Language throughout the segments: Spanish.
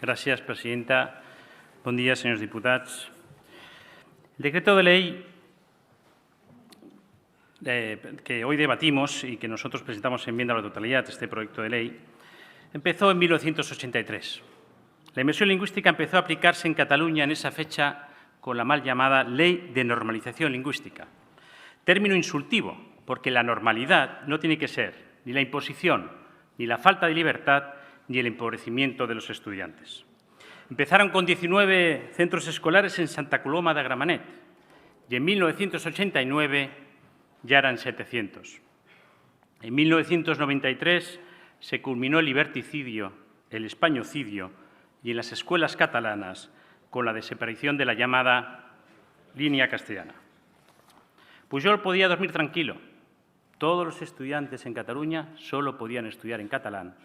Gràcies, presidenta. Bon dia, senyors diputats. El decreto de ley que hoy debatimos y que nosotros presentamos enmienda a la totalidad de este proyecto de ley empezó en 1983. La inmersión lingüística empezó a aplicarse en Cataluña en esa fecha con la mal llamada Ley de Normalización Lingüística. Término insultivo, porque la normalidad no tiene que ser ni la imposición, ni la falta de libertad, ni el empobrecimiento de los estudiantes. Empezaron con 19 centros escolares en Santa Coloma de Gramenet y en 1989 ya eran 700. En 1993 se culminó el liberticidio, el españocidio y en las escuelas catalanas con la desaparición de la llamada línea castellana. Pujol podía dormir tranquilo. Todos los estudiantes en Cataluña solo podían estudiar en catalán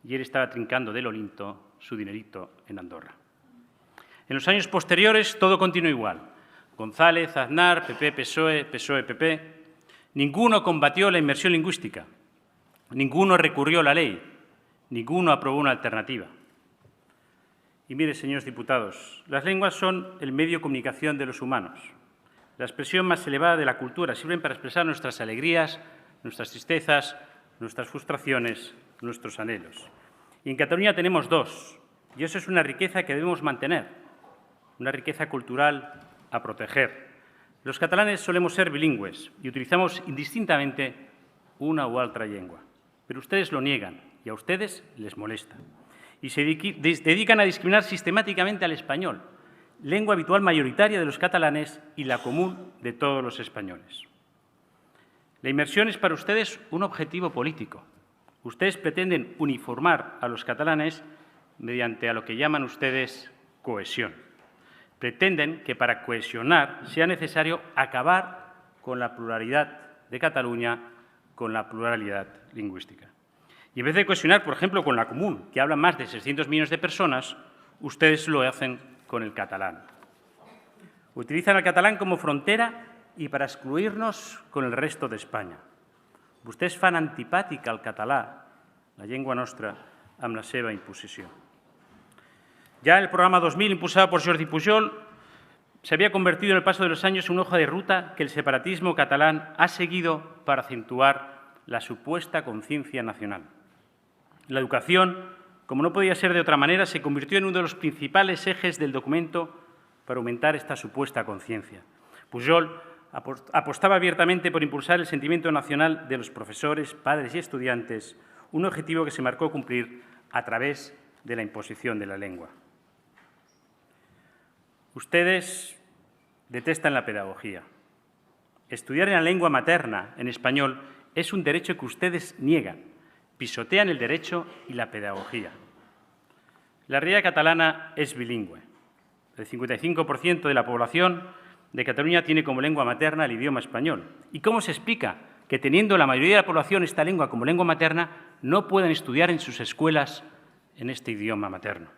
y él estaba trincando del Olinto su dinerito en Andorra. En los años posteriores todo continuó igual. González, Aznar, PP, PSOE, PSOE, PP. Ninguno combatió la inmersión lingüística. Ninguno recurrió a la ley. Ninguno aprobó una alternativa. Y mire, señores diputados, las lenguas son el medio de comunicación de los humanos. La expresión más elevada de la cultura sirven para expresar nuestras alegrías, nuestras tristezas, nuestras frustraciones, nuestros anhelos. Y en Cataluña tenemos dos, y eso es una riqueza que debemos mantener, una riqueza cultural a proteger. Los catalanes solemos ser bilingües y utilizamos indistintamente una u otra lengua, pero ustedes lo niegan y a ustedes les molesta. Y se dedican a discriminar sistemáticamente al español, lengua habitual mayoritaria de los catalanes y la común de todos los españoles. La inmersión es para ustedes un objetivo político. Ustedes pretenden uniformar a los catalanes mediante a lo que llaman ustedes cohesión. Pretenden que para cohesionar sea necesario acabar con la pluralidad de Cataluña, con la pluralidad lingüística. Y en vez de cohesionar, por ejemplo, con la común, que habla más de 600 millones de personas, ustedes lo hacen con el catalán. Utilizan el catalán como frontera y para excluirnos con el resto de España. Vostès fan antipàtica al català, la llengua nostra, amb la seva imposició. Ya el programa 2000, impulsado por Jordi Pujol, se había convertido en el paso de los años en una hoja de ruta que el separatismo catalán ha seguido para acentuar la supuesta conciencia nacional. La educación, como no podía ser de otra manera, se convirtió en uno de los principales ejes del documento para aumentar esta supuesta conciencia. Pujol apostaba abiertamente por impulsar el sentimiento nacional de los profesores, padres y estudiantes, un objetivo que se marcó cumplir a través de la imposición de la lengua. Ustedes detestan la pedagogía. Estudiar en la lengua materna, en español, es un derecho que ustedes niegan. Pisotean el derecho y la pedagogía. La realidad catalana es bilingüe. El 55% de la población de Cataluña tiene como lengua materna el idioma español. ¿Y cómo se explica que, teniendo la mayoría de la población esta lengua como lengua materna, no puedan estudiar en sus escuelas en este idioma materno?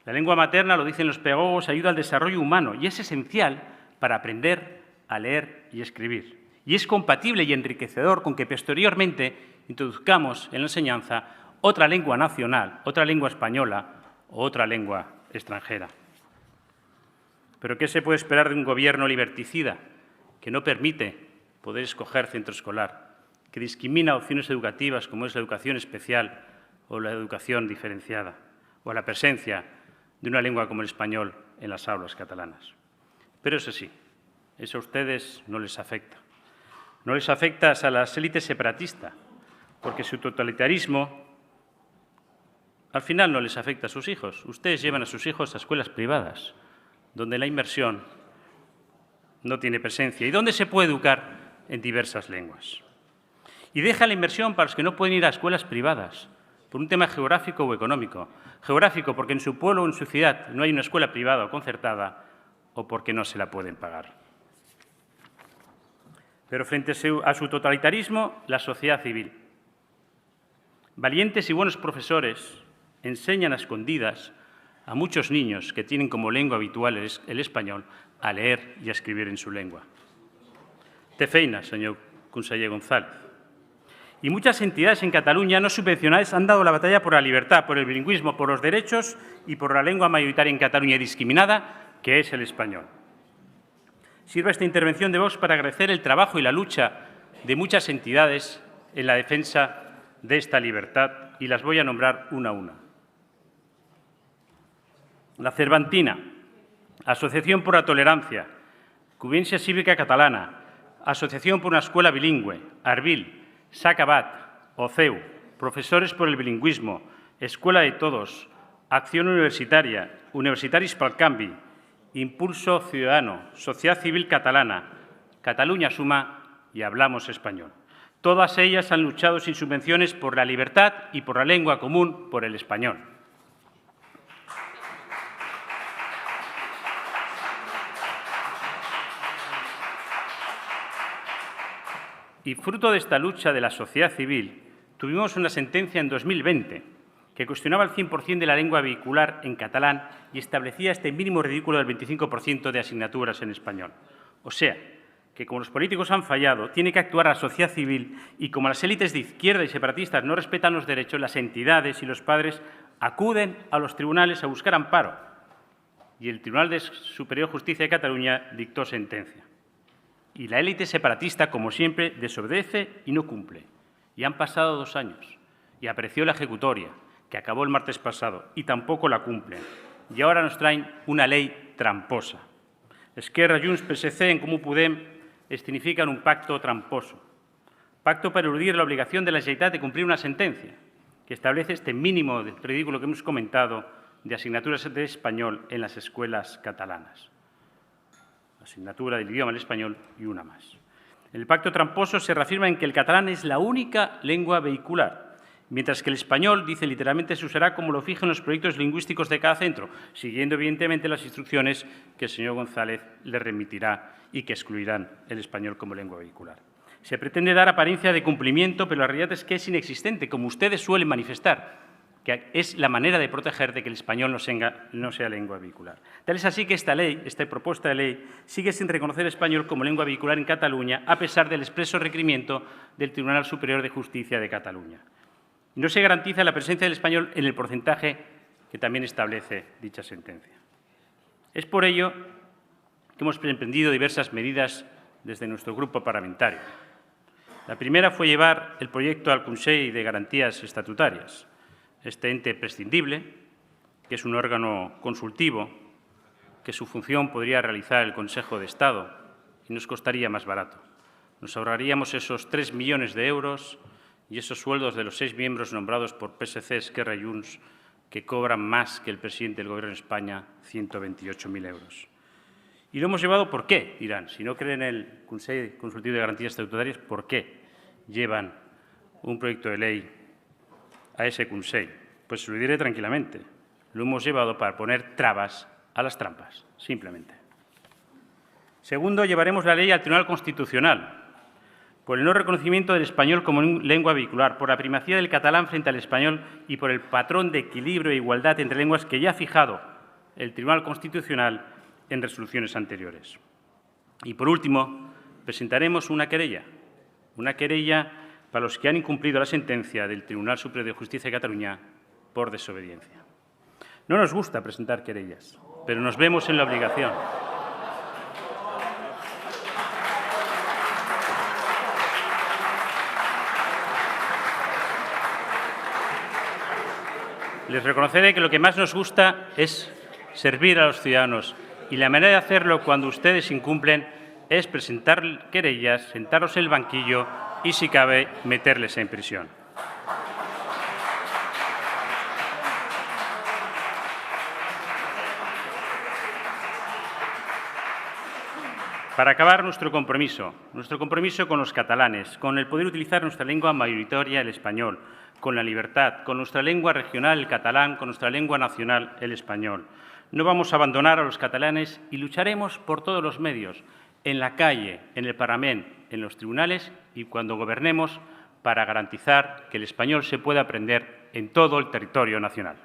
La lengua materna, lo dicen los pedagogos, ayuda al desarrollo humano y es esencial para aprender a leer y escribir. Y es compatible y enriquecedor con que posteriormente introduzcamos en la enseñanza otra lengua nacional, otra lengua española o otra lengua extranjera. ¿Pero qué se puede esperar de un gobierno liberticida que no permite poder escoger centro escolar, que discrimina opciones educativas como es la educación especial o la educación diferenciada, o la presencia de una lengua como el español en las aulas catalanas? Pero eso sí, eso a ustedes no les afecta. No les afecta a las élites separatistas, porque su totalitarismo al final no les afecta a sus hijos. Ustedes llevan a sus hijos a escuelas privadas, donde la inmersión no tiene presencia y donde se puede educar en diversas lenguas. Y deja la inmersión para los que no pueden ir a escuelas privadas, por un tema geográfico o económico. Geográfico, porque en su pueblo o en su ciudad no hay una escuela privada o concertada, o porque no se la pueden pagar. Pero frente a su totalitarismo, la sociedad civil. Valientes y buenos profesores enseñan a escondidas a muchos niños que tienen como lengua habitual el español a leer y a escribir en su lengua. Té feina, senyor conseller González. Y muchas entidades en Cataluña no subvencionadas han dado la batalla por la libertad, por el bilingüismo, por los derechos y por la lengua mayoritaria en Cataluña y discriminada, que es el español. Sirva esta intervención de Vox para agradecer el trabajo y la lucha de muchas entidades en la defensa de esta libertad, y las voy a nombrar una a una. La Cervantina, Asociación por la Tolerancia, Convivència Cívica Catalana, Asociación por una Escuela Bilingüe, Arbil, Sacabat, OCEU, Profesores por el Bilingüismo, Escuela de Todos, Acción Universitaria, Universitaris pel Canvi, Impulso Ciudadano, Sociedad Civil Catalana, Cataluña Suma y Hablamos Español. Todas ellas han luchado sin subvenciones por la libertad y por la lengua común, por el español. Y fruto de esta lucha de la sociedad civil, tuvimos una sentencia en 2020 que cuestionaba el 100% de la lengua vehicular en catalán y establecía este mínimo ridículo del 25% de asignaturas en español. O sea, que como los políticos han fallado, tiene que actuar la sociedad civil y como las élites de izquierda y separatistas no respetan los derechos, las entidades y los padres acuden a los tribunales a buscar amparo. Y el Tribunal de Superior de Justicia de Cataluña dictó sentencia. Y la élite separatista, como siempre, desobedece y no cumple. Y han pasado 2 años. Y apareció la ejecutoria, que acabó el martes pasado, y tampoco la cumplen. Y ahora nos traen una ley tramposa. Esquerra, Junts, PSC, En Comú Podem escenifican un pacto tramposo. Pacto para eludir la obligación de la Generalitat de cumplir una sentencia que establece este mínimo de ridículo que hemos comentado de asignaturas de español en las escuelas catalanas. Asignatura del idioma del español y una más. En el pacto tramposo se reafirma en que el catalán es la única lengua vehicular, mientras que el español, dice literalmente, se usará como lo fijan los proyectos lingüísticos de cada centro, siguiendo evidentemente las instrucciones que el señor González le remitirá y que excluirán el español como lengua vehicular. Se pretende dar apariencia de cumplimiento, pero la realidad es que es inexistente, como ustedes suelen manifestar, que es la manera de proteger de que el español no sea lengua vehicular. Tal es así que esta propuesta de ley, sigue sin reconocer el español como lengua vehicular en Cataluña, a pesar del expreso requerimiento del Tribunal Superior de Justicia de Cataluña. Y no se garantiza la presencia del español en el porcentaje que también establece dicha sentencia. Es por ello que hemos emprendido diversas medidas desde nuestro grupo parlamentario. La primera fue llevar el proyecto al Consell de Garantías Estatutarias, este ente prescindible, que es un órgano consultivo, que su función podría realizar el Consejo de Estado y nos costaría más barato. Nos ahorraríamos esos 3 millones de euros y esos sueldos de los 6 miembros nombrados por PSC, Esquerra y Junts, que cobran más que el presidente del Gobierno de España, 128.000 euros. Y lo hemos llevado, ¿por qué? Dirán, si no creen en el Consell Consultivo de Garantías Estatutarias, ¿por qué llevan un proyecto de ley a ese Consell? Pues se lo diré tranquilamente. Lo hemos llevado para poner trabas a las trampas, simplemente. Segundo, llevaremos la ley al Tribunal Constitucional por el no reconocimiento del español como lengua vehicular, por la primacía del catalán frente al español y por el patrón de equilibrio e igualdad entre lenguas que ya ha fijado el Tribunal Constitucional en resoluciones anteriores. Y, por último, presentaremos una querella para los que han incumplido la sentencia del Tribunal Superior de Justicia de Cataluña por desobediencia. No nos gusta presentar querellas, pero nos vemos en la obligación. Les reconoceré que lo que más nos gusta es servir a los ciudadanos y la manera de hacerlo cuando ustedes incumplen es presentar querellas, sentarlos en el banquillo y, si cabe, meterles en prisión. Para acabar, nuestro compromiso con los catalanes, con el poder utilizar nuestra lengua mayoritaria, el español, con la libertad, con nuestra lengua regional, el catalán, con nuestra lengua nacional, el español. No vamos a abandonar a los catalanes y lucharemos por todos los medios, en la calle, en el Parlamento, en los tribunales y cuando gobernemos para garantizar que el español se pueda aprender en todo el territorio nacional.